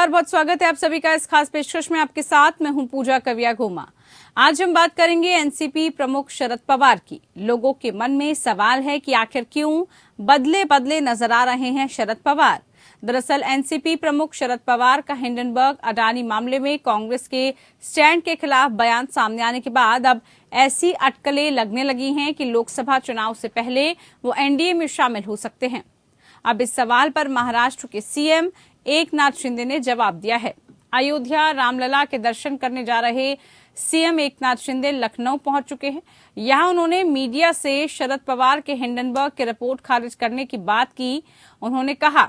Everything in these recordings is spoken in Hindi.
नमस्कार, बहुत स्वागत है आप सभी का इस खास पेशकश में। आपके साथ मैं हूं पूजा कविया घोमा। आज हम बात करेंगे एनसीपी प्रमुख शरद पवार की। लोगों के मन में सवाल है कि आखिर क्यों बदले बदले नजर आ रहे हैं शरद पवार। दरअसल एनसीपी प्रमुख शरद पवार का हिंडनबर्ग अडानी मामले में कांग्रेस के स्टैंड के खिलाफ बयान सामने आने के बाद अब ऐसी अटकलें लगने लगी हैं कि लोकसभा चुनाव से पहले वो एनडीए में शामिल हो सकते हैं। अब इस सवाल पर महाराष्ट्र के सीएम एकनाथ शिंदे ने जवाब दिया है। अयोध्या रामलला के दर्शन करने जा रहे सीएम एकनाथ शिंदे लखनऊ पहुंच चुके हैं। यहां उन्होंने मीडिया से शरद पवार के हिंडनबर्ग की रिपोर्ट खारिज करने की बात की। उन्होंने कहा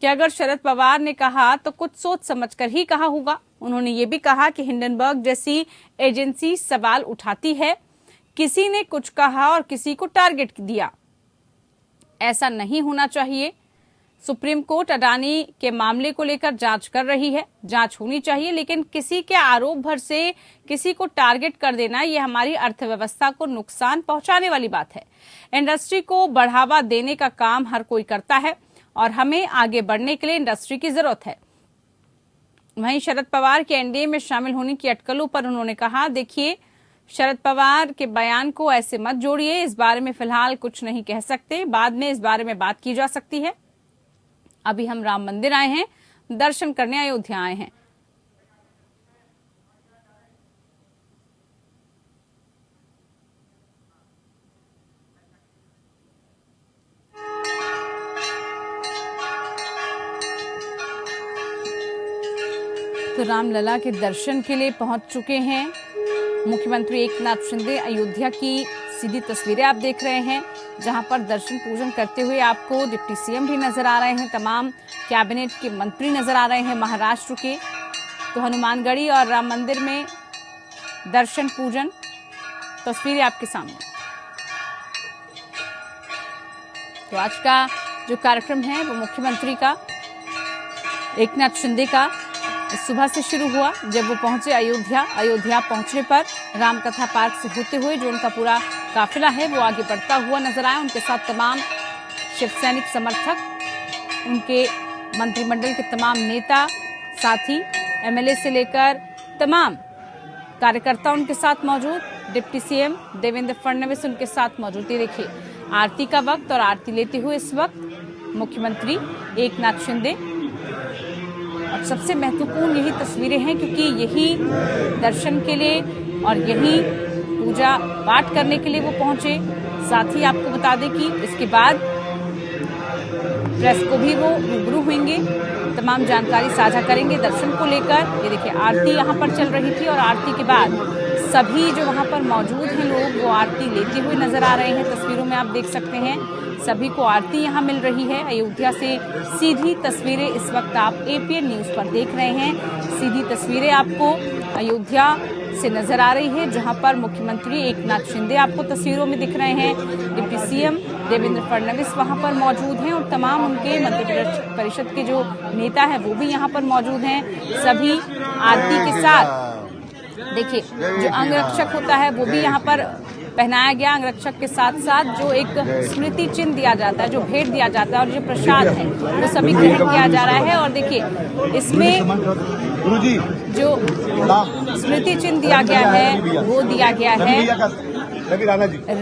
कि अगर शरद पवार ने कहा तो कुछ सोच समझकर ही कहा होगा। उन्होंने ये भी कहा कि हिंडनबर्ग जैसी एजेंसी सवाल उठाती है, किसी ने कुछ कहा और किसी को टारगेट दिया, ऐसा नहीं होना चाहिए। सुप्रीम कोर्ट अडानी के मामले को लेकर जांच कर रही है, जांच होनी चाहिए, लेकिन किसी के आरोप भर से किसी को टारगेट कर देना ये हमारी अर्थव्यवस्था को नुकसान पहुंचाने वाली बात है। इंडस्ट्री को बढ़ावा देने का काम हर कोई करता है और हमें आगे बढ़ने के लिए इंडस्ट्री की जरूरत है। वहीं शरद पवार के एनडीए में शामिल होने की अटकलों पर उन्होंने कहा, देखिए शरद पवार के बयान को ऐसे मत जोड़िए, इस बारे में फिलहाल कुछ नहीं कह सकते, बाद में इस बारे में बात की जा सकती है। अभी हम राम मंदिर आए हैं, दर्शन करने अयोध्या आए हैं। तो रामलला के दर्शन के लिए पहुंच चुके हैं मुख्यमंत्री एकनाथ शिंदे। अयोध्या की सीधी तस्वीरें आप देख रहे हैं, जहां पर दर्शन पूजन करते हुए आपको डिप्टी सीएम भी नजर आ रहे हैं, तमाम कैबिनेट के मंत्री नजर आ रहे हैं महाराष्ट्र के। तो हनुमानगढ़ी और राम मंदिर में दर्शन पूजन तस्वीरें आपके सामने। तो आज का जो कार्यक्रम है वो मुख्यमंत्री का एकनाथ शिंदे का सुबह से शुरू हुआ। जब वो पहुंचे अयोध्या पहुंचने पर रामकथा पार्क से होते हुए जो उनका पूरा काफिला है वो आगे बढ़ता हुआ नजर आया। उनके साथ तमाम शिव सैनिक समर्थक, उनके मंत्रिमंडल के तमाम नेता, साथी, एमएलए से लेकर तमाम कार्यकर्ता उनके साथ मौजूद। डिप्टी सीएम देवेंद्र फडणवीस उनके साथ मौजूद। देखिए आरती का वक्त और आरती लेते हुए इस वक्त मुख्यमंत्री एकनाथ शिंदे। और सबसे महत्वपूर्ण यही तस्वीरें हैं क्योंकि यही दर्शन के लिए और यही पूजा पाठ करने के लिए वो पहुंचे। साथ ही आपको बता दें कि इसके बाद प्रेस को भी वो रूबरू होंगे, तमाम जानकारी साझा करेंगे दर्शन को लेकर। ये देखिए आरती यहाँ पर चल रही थी और आरती के बाद सभी जो वहाँ पर मौजूद हैं लोग वो आरती लेते हुए नजर आ रहे हैं। तस्वीरों में आप देख सकते हैं सभी को आरती यहाँ मिल रही है। अयोध्या से सीधी तस्वीरें इस वक्त आप एपीएन न्यूज पर देख रहे हैं। सीधी तस्वीरें आपको अयोध्या से नजर आ रही है, जहां पर मुख्यमंत्री एकनाथ शिंदे आपको तस्वीरों में दिख रहे हैं। डिप्टी सीएम देवेंद्र फडणवीस वहां पर मौजूद हैं और तमाम उनके मंत्रिपरिषद के जो नेता हैं वो भी यहाँ पर मौजूद हैं। सभी आरती के साथ देखिए जो अंगरक्षक होता है वो भी यहाँ पर पहनाया गया। अंगरक्षक के साथ साथ जो एक स्मृति चिन्ह दिया जाता है, जो भेंट दिया जाता है और जो प्रसाद है वो सभी ग्रहण किया जा रहा है। और देखिए इसमें जो स्मृति चिन्ह दिया गया है वो दिया गया है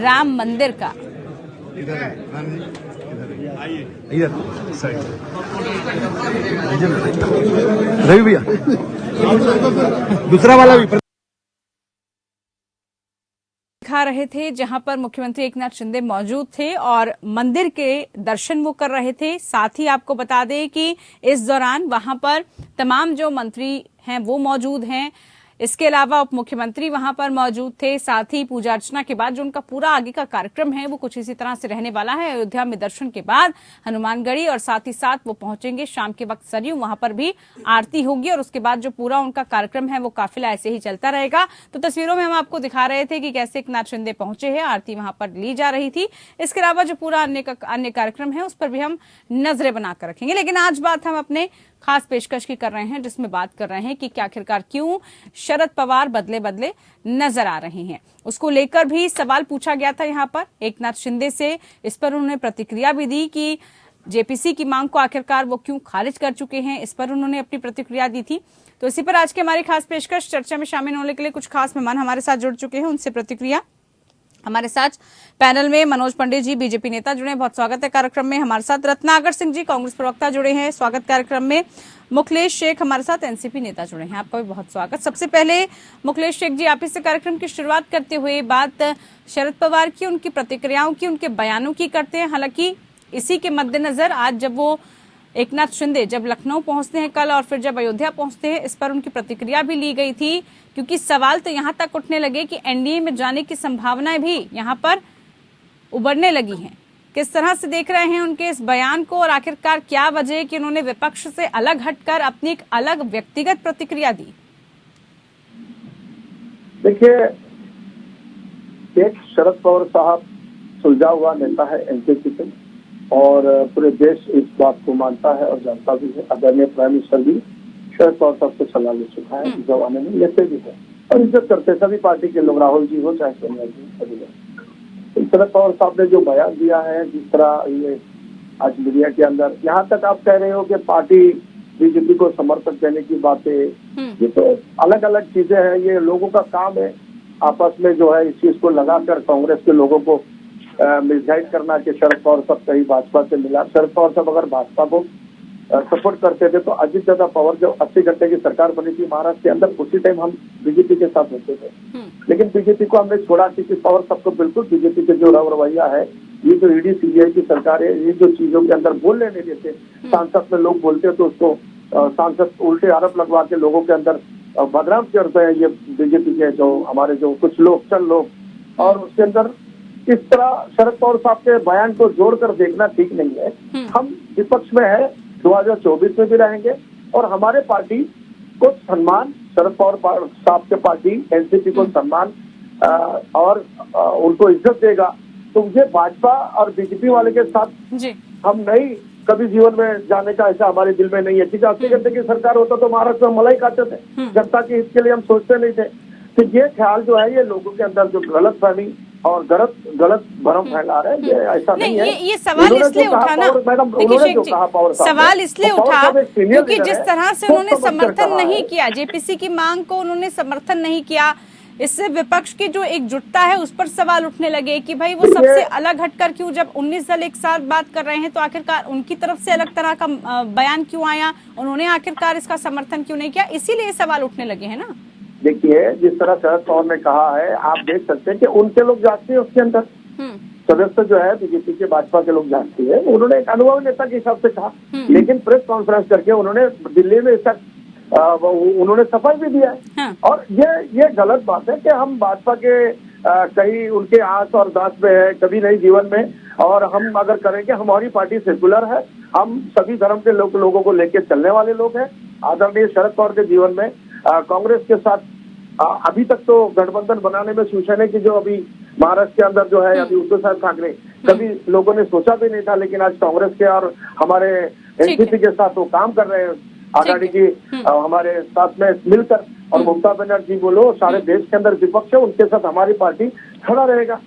राम मंदिर का। रवि भैया दूसरा वाला भी दिखा रहे थे, जहां पर मुख्यमंत्री एकनाथ शिंदे मौजूद थे और मंदिर के दर्शन वो कर रहे थे। साथ ही आपको बता दें कि इस दौरान वहां पर तमाम जो मंत्री हैं वो मौजूद हैं। इसके अलावा उप मुख्यमंत्री वहां पर मौजूद थे। साथ ही पूजा अर्चना के बाद जो उनका पूरा आगे का कार्यक्रम है वो कुछ इसी तरह से रहने वाला है। अयोध्या में दर्शन के बाद हनुमानगढ़ी और साथ ही साथ वो पहुंचेंगे शाम के वक्त सरयू, वहां पर भी आरती होगी और उसके बाद जो पूरा उनका कार्यक्रम है वो काफिला ऐसे ही चलता रहेगा। तो तस्वीरों में हम आपको दिखा रहे थे कि कैसे एकनाथ शिंदे पहुंचे हैं, आरती वहां पर ली जा रही थी। इसके अलावा जो पूरा अन्य कार्यक्रम है उस पर भी हम नजरें बनाकर रखेंगे। लेकिन आज बात हम अपने खास पेशकश की कर रहे हैं, जिसमें बात कर रहे हैं कि आखिरकार क्यों शरद पवार बदले बदले नजर आ रहे हैं। उसको लेकर भी सवाल पूछा गया था यहाँ पर एकनाथ शिंदे से। इस पर उन्होंने प्रतिक्रिया भी दी कि जेपीसी की मांग को आखिरकार वो क्यों खारिज कर चुके हैं, इस पर उन्होंने अपनी प्रतिक्रिया दी थी। तो इसी पर आज के हमारी खास पेशकश, चर्चा में शामिल होने के लिए कुछ खास मेहमान हमारे साथ जुड़ चुके हैं, उनसे प्रतिक्रिया। हमारे साथ पैनल में मनोज पंडित जी, बीजेपी नेता जुड़े हैं, बहुत स्वागत है कार्यक्रम में। हमारे साथ रत्नाकर सिंह जी, कांग्रेस प्रवक्ता जुड़े हैं, स्वागत कार्यक्रम में। मुखलेश शेख हमारे साथ एनसीपी नेता जुड़े हैं, आपका भी बहुत स्वागत। सबसे पहले मुखलेश शेख जी, आप इससे कार्यक्रम की शुरुआत करते हुए बात शरद पवार की, उनकी प्रतिक्रियाओं की, उनके बयानों की करते हैं। हालांकि इसी के मद्देनजर आज जब वो एकनाथ शिंदे जब लखनऊ पहुंचते हैं कल और फिर जब अयोध्या पहुंचते हैं, इस पर उनकी प्रतिक्रिया भी ली गई थी, क्योंकि सवाल तो यहां तक उठने लगे कि एनडीए में जाने की संभावनाएं भी यहां पर उभरने लगी हैं। किस तरह से देख रहे हैं उनके इस बयान को, और आखिरकार क्या वजह है कि उन्होंने विपक्ष से अलग हटकर अपनी एक अलग व्यक्तिगत प्रतिक्रिया दी? देखिए, एक शरद पवार साहब सुलझा हुआ नेता है एनसीपी से, और पूरे देश इस बात को मानता है और जानता भी है। आदरणीय प्राइम मिनिस्टर भी शरद पवार साहब से सलाह ले चुका है, इस जमाने में लेते भी है और इज्जत करते सभी पार्टी के लोग, राहुल जी हो चाहे सोनिया जी, सभी लोग। शरद पवार साहब ने जो बयान दिया है, जिस तरह ये आज मीडिया के अंदर, यहाँ तक आप कह रहे हो कि पार्टी बीजेपी को समर्थन देने की बातें, ये तो अलग अलग चीजें हैं। ये लोगों का काम है आपस में जो है इस चीज को लगाकर कांग्रेस के लोगों को मिसगाइड करना कि शरद पवार साहब कहीं भाजपा से मिला। शरद पवार साहब अगर भाजपा को सपोर्ट करते थे तो अजीत दादा पवार जो 80 घंटे की सरकार बनी थी महाराष्ट्र के अंदर, उसी टाइम हम बीजेपी के साथ होते थे। लेकिन बीजेपी को हमने छोड़ा क्योंकि पवार साहब को बिल्कुल बीजेपी के जो रवैया है, ये जो ईडी सीबीआई की सरकार है, ये जो चीजों के अंदर बोलने नहीं देते, सांसद में लोग बोलते हैं तो उसको सांसद उल्टे आरोप लगवा के लोगों के अंदर बदनाम करते हैं ये बीजेपी के जो हमारे जो कुछ लोग, चंद लोग। और उसके अंदर इस तरह शरद पवार साहब के बयान को जोड़कर देखना ठीक नहीं है। हम विपक्ष में है, 2024 में भी रहेंगे और हमारे पार्टी को सम्मान, शरद पवार साहब के पार्टी एनसीपी को सम्मान और उनको इज्जत देगा। तो ये भाजपा और बीजेपी वाले के साथ जी हम नहीं कभी जीवन में जाने का ऐसा हमारे दिल में नहीं है। ठीक है, 80 घंटे की सरकार होता तो महाराष्ट्र में मलाई खाते थे, जनता के हित के लिए हम सोचते नहीं थे। तो ये ख्याल जो है, ये लोगों के अंदर जो गलत फहमी और गलत भ्रम फैला रहे हैं, ये ऐसा नहीं है। ये सवाल इसलिए उठा ना, देखिए शेख जी, सवाल इसलिए उठा क्योंकि जिस तरह से उन्होंने समर्थन नहीं किया, जेपीसी की मांग को उन्होंने समर्थन नहीं किया, इससे विपक्ष की जो एकजुटता है उस पर सवाल उठने लगे कि भाई वो सबसे अलग हटकर क्यों, जब 19 दल एक साथ बात कर रहे हैं तो आखिरकार उनकी तरफ से अलग तरह का बयान क्यों आया, उन्होंने आखिरकार इसका समर्थन क्यों नहीं किया, इसीलिए सवाल उठने लगे हैं ना। देखिए, जिस तरह शरद पवार ने कहा है, आप देख सकते हैं कि उनके लोग जागते हैं उसके अंदर, सदस्य जो है बीजेपी के भाजपा के लोग जागते हैं। उन्होंने एक अनुभवी नेता के हिसाब से कहा, लेकिन प्रेस कॉन्फ्रेंस करके उन्होंने दिल्ली में इसका उन्होंने सफल भी दिया है। और ये गलत बात है कि हम भाजपा के कहीं उनके आस और दास में है, कभी नहीं जीवन में। और हम अगर करेंगे, हमारी पार्टी सेकुलर है, हम सभी धर्म के लोगों को लेकर चलने वाले लोग हैं। आदरणीय शरद पवार के जीवन में कांग्रेस के साथ अभी तक तो गठबंधन बनाने में शिवसेना की जो अभी महाराष्ट्र के अंदर जो है अभी उद्धव साहब ठाकरे, कभी लोगों ने सोचा भी नहीं था, लेकिन आज कांग्रेस के और हमारे एनसीपी के साथ वो काम कर रहे हैं। आघाड़ी जी हमारे साथ में मिलकर, और ममता बनर्जी बोलो, सारे देश के अंदर विपक्ष है, उनके साथ हमारी पार्टी खड़ा रहेगा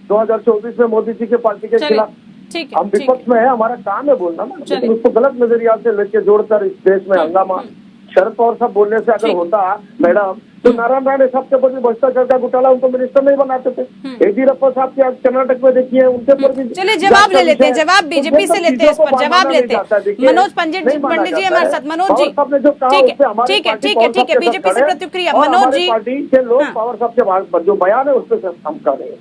2024 में मोदी जी के पार्टी के खिलाफ। हम विपक्ष में है, हमारा काम है बोलना ना, लेकिन उसको गलत नजरिया से लेके जोड़कर इस देश में हंगामा शरद पवार साहब बोलने से अगर होता मैडम, तो नारायण राणे साहब के ऊपर भ्रष्टाचार का घोटाला, उनको मिनिस्टर नहीं बनाते थे। येदियुरप्पा साहब के आज कर्नाटक में देखिए, उनके ऊपर भी। चलिए जवाब ले लेते हैं, जवाब बीजेपी से लेते हैं, इस पर जवाब लेते हैं। मनोज पंडित जी हमारे साथ। मनोज जी, ठीक है, बीजेपी से प्रतिक्रिया। मनोज जी, पार्टी के लोग पवार साहब के जो बयान है उस पर हम कर रहे हैं,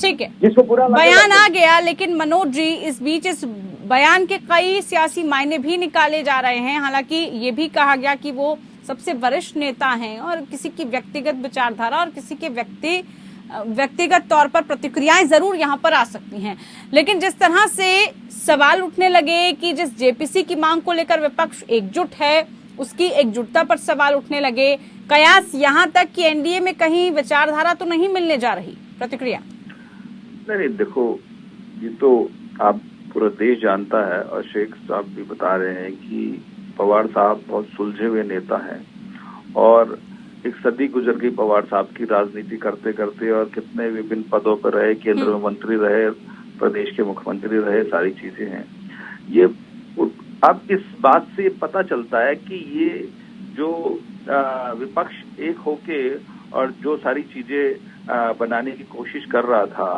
ठीक है, जिसको पूरा बयान आ गया। लेकिन मनोज जी, इस बीच इस बयान के कई सियासी मायने भी निकाले जा रहे हैं। हालांकि ये भी कहा गया कि वो सबसे वरिष्ठ नेता हैं और किसी की व्यक्तिगत विचारधारा और किसी के व्यक्तिगत तौर पर प्रतिक्रियाएं जरूर यहाँ पर आ सकती हैं। लेकिन जिस तरह से सवाल उठने लगे कि जिस जेपीसी की मांग को लेकर विपक्ष एकजुट है, उसकी एकजुटता पर सवाल उठने लगे, कयास यहाँ तक कि एनडीए में कहीं विचारधारा तो नहीं मिलने जा रही, प्रतिक्रिया? नहीं, देखो, ये तो आप पूरा देश जानता है और शेख साहब भी बता रहे हैं कि पवार साहब बहुत सुलझे हुए नेता हैं और एक सदी गुजर गई पवार साहब की राजनीति करते करते, और कितने विभिन्न पदों पर रहे, केंद्र में मंत्री रहे, प्रदेश के मुख्यमंत्री रहे, सारी चीजें हैं। ये अब इस बात से पता चलता है कि ये जो विपक्ष एक होके और जो सारी चीजें बनाने की कोशिश कर रहा था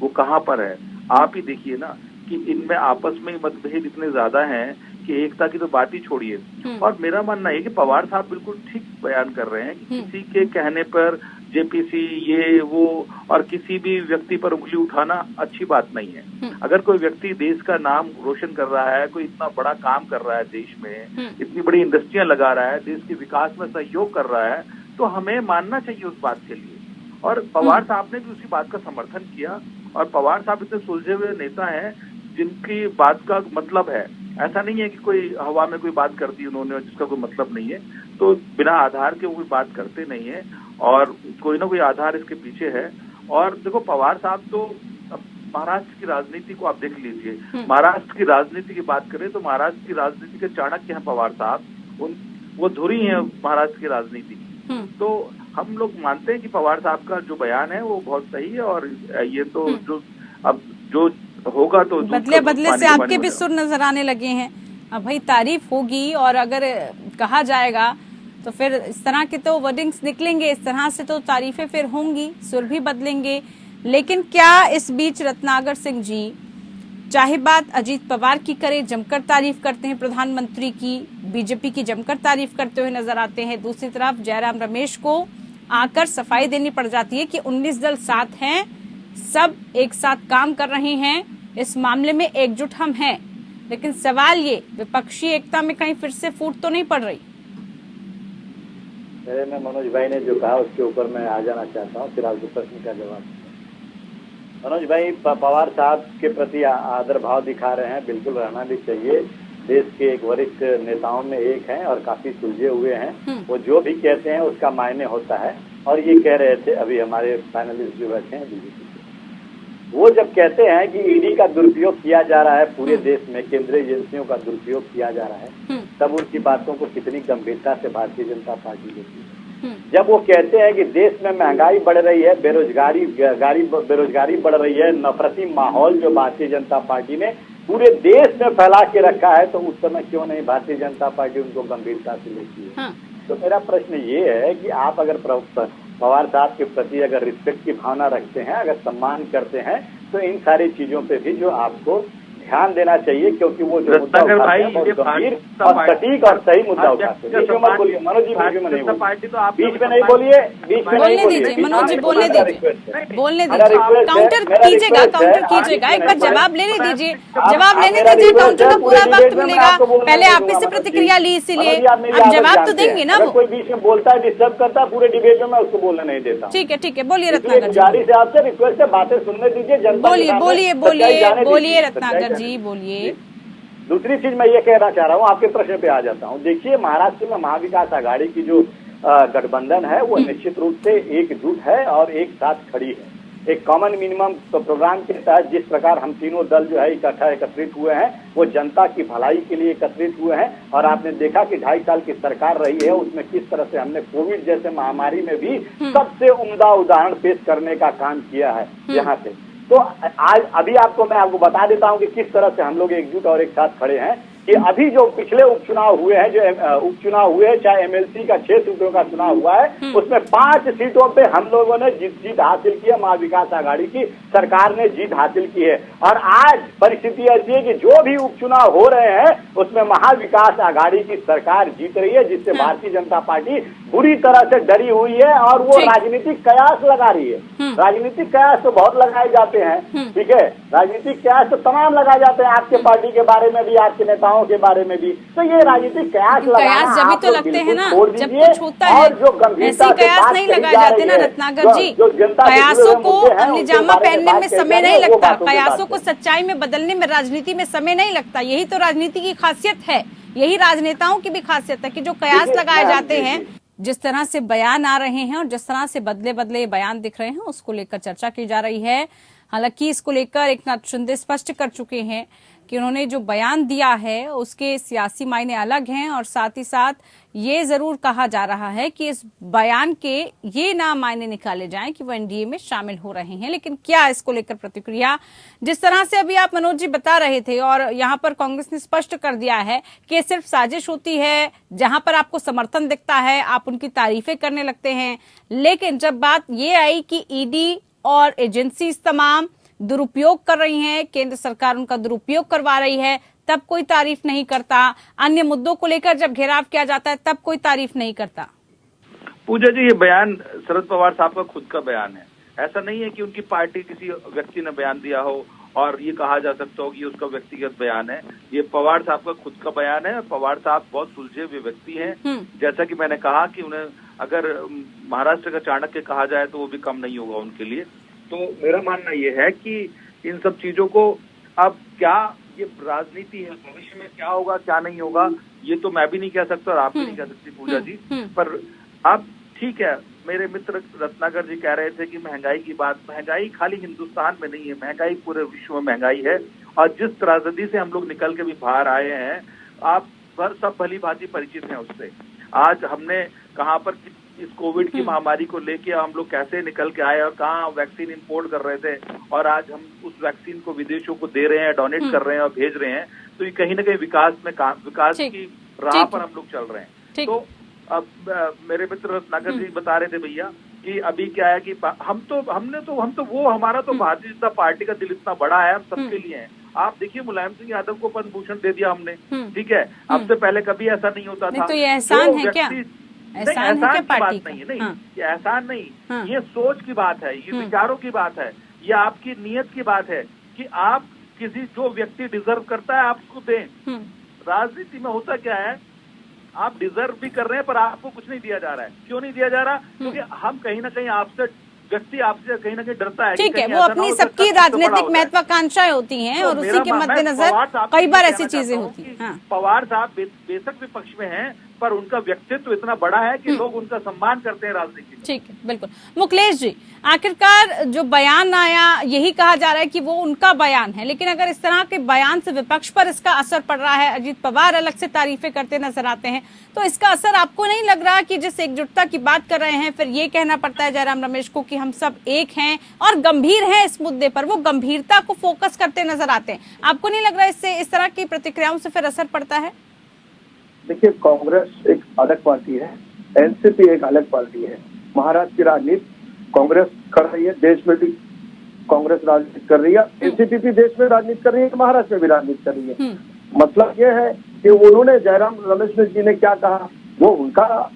वो कहाँ पर है। आप ही देखिए ना कि इनमें आपस में मतभेद इतने ज्यादा हैं कि एकता की तो बात ही छोड़िए। और मेरा मानना है कि पवार साहब बिल्कुल ठीक बयान कर रहे हैं कि किसी के कहने पर जेपीसी ये वो और किसी भी व्यक्ति पर उंगली उठाना अच्छी बात नहीं है। अगर कोई व्यक्ति देश का नाम रोशन कर रहा है, कोई इतना बड़ा काम कर रहा है देश में, इतनी बड़ी इंडस्ट्रियां लगा रहा है, देश के विकास में सहयोग कर रहा है, तो हमें मानना चाहिए उस बात के लिए। और पवार साहब ने भी उसी बात का समर्थन किया। और पवार साहब इतने सुलझे हुए नेता हैं जिनकी बात का मतलब है। ऐसा नहीं है कि कोई हवा में कोई बात कर दी उन्होंने जिसका कोई मतलब नहीं है, तो बिना आधार के वो कोई बात करते नहीं है और कोई ना कोई आधार इसके पीछे है। और देखो पवार साहब तो महाराष्ट्र की राजनीति को आप देख लीजिए। महाराष्ट्र की राजनीति की बात करें तो महाराष्ट्र की राजनीति के चाणक्य हैं पवार साहब, वो धुरी हैं महाराष्ट्र की राजनीति की। तो हम लोग मानते हैं कि पवार साहब का जो बयान है वो बहुत सही है। और ये तो जो अब जो होगा तो बदले बदले से आपके भी सुर नजर आने लगे हैं। अब भाई तारीफ होगी और अगर कहा जाएगा तो फिर इस तरह के तो वर्डिंग्स निकलेंगे, इस तरह से तो तारीफें फिर होंगी, सुर भी बदलेंगे। लेकिन क्या इस बीच रत्नाकर सिंह जी चाहे बात अजीत पवार की करे, जमकर तारीफ करते हैं प्रधानमंत्री की, बीजेपी की जमकर तारीफ करते हुए नजर आते हैं, दूसरी तरफ जयराम रमेश को आकर सफाई देनी पड़ जाती है कि 19 दल साथ हैं, सब एक साथ काम कर रहे हैं, इस मामले में एकजुट हम हैं। लेकिन सवाल ये विपक्षी एकता में कहीं फिर से फूट तो नहीं पड़ रही? मैं मनोज भाई ने जो कहा उसके ऊपर मैं आ जाना चाहता हूँ, फिर आपके प्रश्न का जवाब। मनोज भाई पवार साहब के प्रति आदर भाव दिखा रहे हैं, बिल्कुल रहना भी चाहिए। देश के एक वरिष्ठ नेताओं में एक हैं और काफी सुलझे हुए हैं। वो जो भी कहते हैं उसका मायने होता है। और ये कह रहे थे अभी हमारे पैनलिस्ट जो बैठे हैं बीजेपी, वो जब कहते हैं कि ईडी का दुरुपयोग किया जा रहा है पूरे देश में, केंद्रीय एजेंसियों का दुरुपयोग किया जा रहा है, तब उनकी बातों को कितनी गंभीरता से भारतीय जनता पार्टी लेती है। जब वो कहते हैं कि देश में महंगाई बढ़ रही है, बेरोजगारी बढ़ रही है, नफरती माहौल जो भारतीय जनता पार्टी ने पूरे देश में फैला के रखा है, तो उस समय क्यों नहीं भारतीय जनता पार्टी उनको गंभीरता से लेती है? तो मेरा प्रश्न ये है कि आप अगर पवार साहब के प्रति अगर रिस्पेक्ट की भावना रखते हैं, अगर सम्मान करते हैं, तो इन सारी चीजों पे भी जो आपको ध्यान देना चाहिए, क्योंकि वो जो मुद्दा उठाते हैं बहुत गंभीर और सटीक और सही मुद्दा उठाते हैं। बीच में मत बोलिए मनोज जी, बीच में नहीं बोलिए, बीच में नहीं बोलिए, बीच में नहीं बोलिए मनोज जी, बोलने दीजिए, बोलने दीजिए, काउंटर कीजिएगा, एक बार जवाब लेने दीजिए, काउंटर का पूरा वक्त मिलेगा। पहले आप इससे प्रतिक्रिया ली, इसीलिए आप जवाब तो देंगे ना। वो कोई बीच में बोलता है, डिस्टर्ब करता है पूरे डिबेट में, मैं उसको बोलने नहीं देता। ठीक है, बोलिए रत्नाकर जी, जारी से आपसे रिक्वेस्ट है, बातें सुनने दीजिए, जनता बोलिए रत्नाकर जी, बोलिए। दूसरी चीज मैं ये कहना चाह रहा हूँ, आपके प्रश्न पे आ जाता हूँ। देखिए महाराष्ट्र में महाविकास आघाड़ी की जो गठबंधन है वो निश्चित रूप से एकजुट है और एक साथ खड़ी है। एक कॉमन मिनिमम प्रोग्राम के तहत जिस प्रकार हम तीनों दल जो है इकट्ठा एकत्रित हुए हैं, वो जनता की भलाई के लिए एकत्रित हुए हैं। और आपने देखा कि 2.5 साल की सरकार रही है, उसमें किस तरह से हमने कोविड जैसे महामारी में भी सबसे उम्दा उदाहरण पेश करने का काम किया है यहाँ से। तो आज अभी मैं आपको बता देता हूं कि किस तरह से हम लोग एकजुट और एक साथ खड़े हैं। कि अभी जो पिछले उपचुनाव हुए हैं, चाहे एमएलसी का 6 सीटों का चुनाव हुआ है, उसमें 5 सीटों पे हम लोगों ने जीत हासिल की है। महाविकास आघाड़ी की सरकार ने जीत हासिल की है। और आज परिस्थिति ऐसी है कि जो भी उपचुनाव हो रहे हैं उसमें महाविकास आघाड़ी की सरकार जीत रही है, जिससे भारतीय जनता पार्टी बुरी तरह से डरी हुई है और वो राजनीतिक कयास लगा रही है। राजनीतिक कयास तो बहुत लगाए जाते हैं, ठीक है, राजनीतिक कयास तो तमाम लगाए जाते हैं, आपके पार्टी के बारे में भी, आपके नेताओं के बारे में भी। तो ये राजनीतिक कयास लगाना जब भी तो लगते हैं ना, जब कुछ होता है, ऐसे कयास नहीं लगाए जाते ना रत्नाकर जी। कयासों को अपनी जामा पहनने में समय नहीं लगता, कयासों को सच्चाई में बदलने में राजनीति में समय नहीं लगता। यही तो राजनीति की खासियत है, यही राजनेताओं की भी खासियत है कि जो कयास लगाए जाते हैं, जिस तरह से बयान आ रहे हैं और जिस तरह से बदले बदले बयान दिख रहे हैं, उसको लेकर चर्चा की जा रही है। हालांकि इसको लेकर एकनाथ शिंदे स्पष्ट कर चुके हैं कि उन्होंने जो बयान दिया है उसके सियासी मायने अलग हैं और साथ ही साथ ये जरूर कहा जा रहा है कि इस बयान के ये ना मायने निकाले जाएं कि वो एनडीए में शामिल हो रहे हैं। लेकिन क्या इसको लेकर प्रतिक्रिया, जिस तरह से अभी आप मनोज जी बता रहे थे और यहाँ पर कांग्रेस ने स्पष्ट कर दिया है कि सिर्फ साजिश होती है, जहां पर आपको समर्थन दिखता है आप उनकी तारीफें करने लगते हैं, लेकिन जब बात ये आई कि ईडी और एजेंसी तमाम दुरुपयोग कर रही हैं, केंद्र सरकार उनका दुरुपयोग करवा रही है, तब कोई तारीफ नहीं करता। अन्य मुद्दों को लेकर जब घेराव किया जाता है तब कोई तारीफ नहीं करता। पूजा जी, ये बयान शरद पवार साहब का खुद का बयान है। ऐसा नहीं है कि उनकी पार्टी किसी व्यक्ति ने बयान दिया हो और ये कहा जा सकता हो कि उसका व्यक्तिगत बयान है। ये पवार साहब का खुद का बयान है। पवार साहब बहुत सुलझे हुए व्यक्ति हैं। जैसा कि मैंने कहा कि उन्हें अगर महाराष्ट्र का चाणक्य कहा जाए तो वो भी कम नहीं होगा उनके लिए। तो मेरा मानना ये है कि इन सब चीजों को अब क्या ये राजनीति है, भविष्य में क्या होगा क्या नहीं होगा ये तो मैं भी नहीं कह सकता और आप भी नहीं कह सकती पूजा जी। पर अब ठीक है, मेरे मित्र रत्नाकर जी कह रहे थे कि महंगाई की बात, महंगाई खाली हिंदुस्तान में नहीं है, महंगाई पूरे विश्व में महंगाई है। और जिस त्रासदी से हम लोग निकल के भी बाहर आए हैं, आप सब भली भांति परिचित हैं उससे। आज हमने कहाँ पर इस कोविड की महामारी को लेके हम लोग कैसे निकल के आए और कहाँ वैक्सीन इंपोर्ट कर रहे थे और आज हम उस वैक्सीन को विदेशों को दे रहे हैं, डोनेट कर रहे हैं और भेज रहे हैं। तो ये कहीं ना कहीं विकास की राह पर हम लोग चल रहे हैं। तो अब मेरे मित्र रत्नाकर जी बता रहे थे भैया कि अभी क्या है कि हमारा तो भारतीय जनता पार्टी का दिल इतना बड़ा है, हम सबके लिए है। आप देखिए मुलायम सिंह यादव को पद्म भूषण दे दिया हमने, ठीक है। अब से पहले कभी ऐसा नहीं होता था। तो ये एहसान है क्या? एहसान की बात नहीं है, नहीं ये एहसान नहीं, ये सोच की बात है, ये विचारों की बात है, ये आपकी नीयत की बात है कि आप किसी जो व्यक्ति डिजर्व करता है आप उसको दें। राजनीति में होता क्या है, आप डिजर्व भी कर रहे हैं पर आपको कुछ नहीं दिया जा रहा है। क्यों नहीं दिया जा रहा? क्योंकि हम कहीं ना कहीं व्यक्ति आपसे कहीं ना कहीं डरता है। ठीक है, वो अपनी सबकी राजनीतिक महत्वाकांक्षाएं होती हैं और उसी के मद्देनजर कई बार ऐसी चीजें होती हैं। पवार साहब बेशक विपक्ष में हैं पर उनका व्यक्तित्व इतना बड़ा है कि लोग उनका सम्मान करते हैं राजनीति में। ठीक है, बिल्कुल। मुकलेश जी, आखिरकार जो बयान आया यही कहा जा रहा है कि वो उनका बयान है, लेकिन अगर इस तरह के बयान से विपक्ष पर इसका असर पड़ रहा है, अजीत पवार अलग से तारीफें करते नजर आते हैं, तो इसका असर आपको नहीं लग रहा कि जिस एकजुटता की बात कर रहे हैं फिर ये कहना पड़ता है जयराम रमेश को कि हम सब एक हैं और गंभीर हैं इस मुद्दे पर, वो गंभीरता को फोकस करते नजर आते हैं। आपको नहीं लग रहा इससे इस तरह की प्रतिक्रियाओं से फिर असर पड़ता है? देखिए, कांग्रेस एक अलग पार्टी है, एनसीपी एक अलग पार्टी है। महाराष्ट्र की राजनीति कांग्रेस कर रही है, देश में भी कांग्रेस राजनीति कर रही है, एनसीपी भी देश में राजनीति कर रही है, महाराष्ट्र में भी राजनीति कर रही है। मतलब ये है कि उन्होंने जयराम रमेश जी ने क्या कहा वो उनका,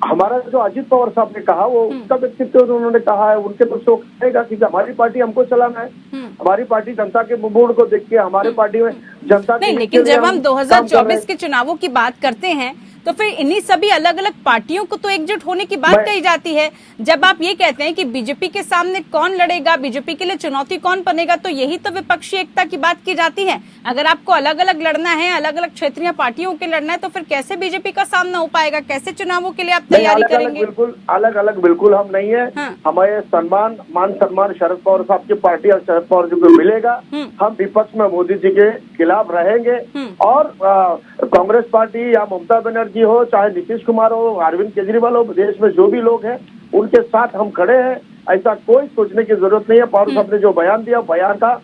हमारा जो अजीत पवार साहब ने कहा वो उसका व्यक्तित्व उन्होंने कहा है, उनके तो शो कहेगा कि हमारी पार्टी हमको चलाना है, हमारी पार्टी जनता के मूड को देख के हमारे पार्टी में जनता नहीं, लेकिन जब हम 2024 के चुनावों की बात करते हैं तो फिर इन्हीं सभी अलग अलग पार्टियों को तो एकजुट होने की बात कही जाती है। जब आप ये कहते हैं कि बीजेपी के सामने कौन लड़ेगा, बीजेपी के लिए चुनौती कौन बनेगा, तो यही तो विपक्षी एकता की बात की जाती है। अगर आपको अलग अलग लड़ना है, अलग अलग क्षेत्रीय पार्टियों के लड़ना है, तो फिर कैसे बीजेपी का सामना हो पाएगा? कैसे चुनावों के लिए आप तैयारी करेंगे? बिल्कुल अलग अलग बिल्कुल हम नहीं है। हमारे मान सम्मान शरद पवार साहब की पार्टी और शरद पवार जी को मिलेगा। हम विपक्ष में मोदी जी के खिलाफ रहेंगे और कांग्रेस पार्टी या ममता बनर्जी हो, चाहे नीतीश कुमार हो, अरविंद केजरीवाल हो, देश में जो भी लोग हैं उनके साथ हम खड़े हैं। ऐसा कोई सोचने की जरूरत नहीं है। पवार साहब ने जो बयान दिया, बयान का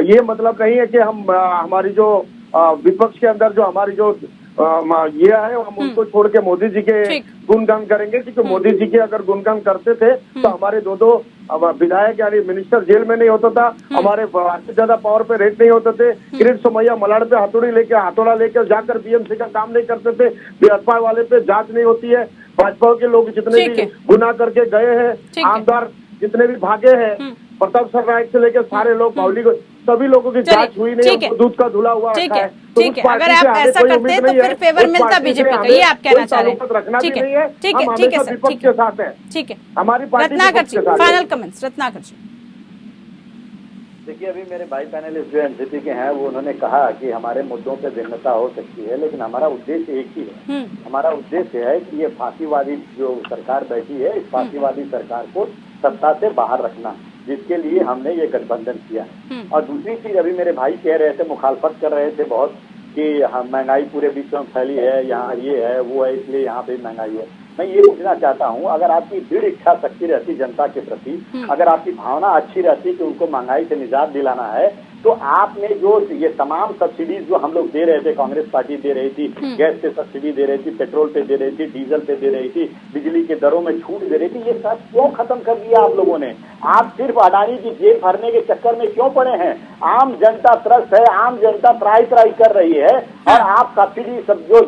ये मतलब नहीं है कि हम हमारी जो विपक्ष के अंदर जो हमारी जो ये है हम उनको छोड़ के मोदी जी के गुणगान करेंगे, क्योंकि मोदी जी के अगर गुणगान करते थे तो हमारे दो विधायक यानी मिनिस्टर जेल में नहीं होता था, हमारे ज्यादा पावर पे रेट नहीं होते थे, किरीट सोमैया मलाड़ पे हथौड़ा लेकर जाकर बीएमसी का काम नहीं करते थे, भाजपा वाले पे जांच नहीं होती है, भाजपा के लोग जितने भी गुनाह करके गए हैं, आमदार जितने भी भागे हैं, प्रताप सरनायक से लेकर सारे लोग बावली को सभी लोगों की जांच हुई नहीं, दूध का धुला हुआ रखा है। ठीक है, अगर आप ऐसा करते हैं तो फिर फेवर मिलता बीजेपी का, ये आप कहना चाह रहे हैं। ठीक है, ठीक है, ठीक है सर, ठीक है, ठीक है। हमारी पार्टी रत्नाकर जी, फाइनल कमेंट्स रत्नाकर जी। देखिए, अभी मेरे भाई पैनलिस्ट जो एनसीपी के हैं वो उन्होंने कहा कि हमारे मुद्दों पे भिन्नता हो सकती है, लेकिन हमारा उद्देश्य एक ही है। हमारा उद्देश्य है कि ये फांसीवादी जो सरकार बैठी है, इस फांसीवादी सरकार को सत्ता से बाहर रखना। जिसके लिए हमने ये गठबंधन किया है। और दूसरी चीज, अभी मेरे भाई कह रहे थे, मुखालफत कर रहे थे बहुत कि हम महंगाई पूरे विश्व में फैली है, यहाँ ये है वो है, इसलिए यहाँ पे महंगाई है। मैं ये पूछना चाहता हूँ, अगर आपकी दृढ़ इच्छा शक्ति रहती जनता के प्रति, अगर आपकी भावना अच्छी रहती कि उनको महंगाई से निजात दिलाना है, तो आपने जो ये तमाम सब्सिडीज जो हम लोग दे रहे थे, कांग्रेस पार्टी दे रही थी, गैस पे सब्सिडी दे रही थी, पेट्रोल पे दे रही थी, डीजल पे दे रही थी, बिजली के दरों में छूट दे रही थी, ये सब क्यों खत्म कर दिया आप लोगों ने? आप सिर्फ अडानी की जेब भरने के चक्कर में क्यों पड़े हैं? आम जनता त्रस्त है, आम जनता त्राही त्राही कर रही है, और आप सब्सिडी सब जो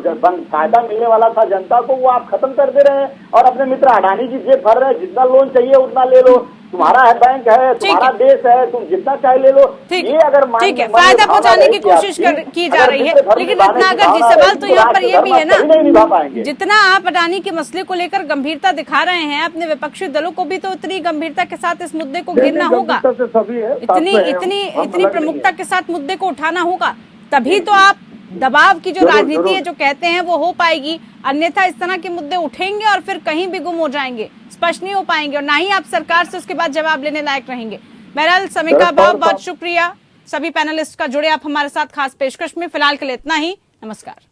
फायदा मिलने वाला था जनता को, वो आप खत्म कर दे रहे हैं और अपने मित्र अडानी की जेब भर रहे हैं। जितना लोन चाहिए उतना ले लो, तुम्हारा है बैंक है, तुम्हारा देश है, तुम जितना चाहे ले लो। ये अगर ठीक है, फायदा पहुंचाने की कोशिश की जा रही है, लेकिन रत्नाकर जी, सवाल तो यहाँ पर ये भी है ना, जितना आप अडानी के मसले को लेकर गंभीरता दिखा रहे हैं, अपने विपक्षी दलों को भी तो उतनी गंभीरता के साथ इस मुद्दे को घेरना होगा, इतनी प्रमुखता के साथ मुद्दे को उठाना होगा, तभी तो आप दबाव की जो राजनीति है जो कहते हैं वो हो पाएगी। अन्यथा इस तरह के मुद्दे उठेंगे और फिर कहीं भी गुम हो जाएंगे, स्पष्ट नहीं हो पाएंगे, और ना ही आप सरकार से उसके बाद जवाब लेने लायक रहेंगे। बहरहाल समय का अभाव, बहुत शुक्रिया सभी पैनलिस्ट का जुड़े आप हमारे साथ खास पेशकश में। फिलहाल के लिए इतना ही, नमस्कार।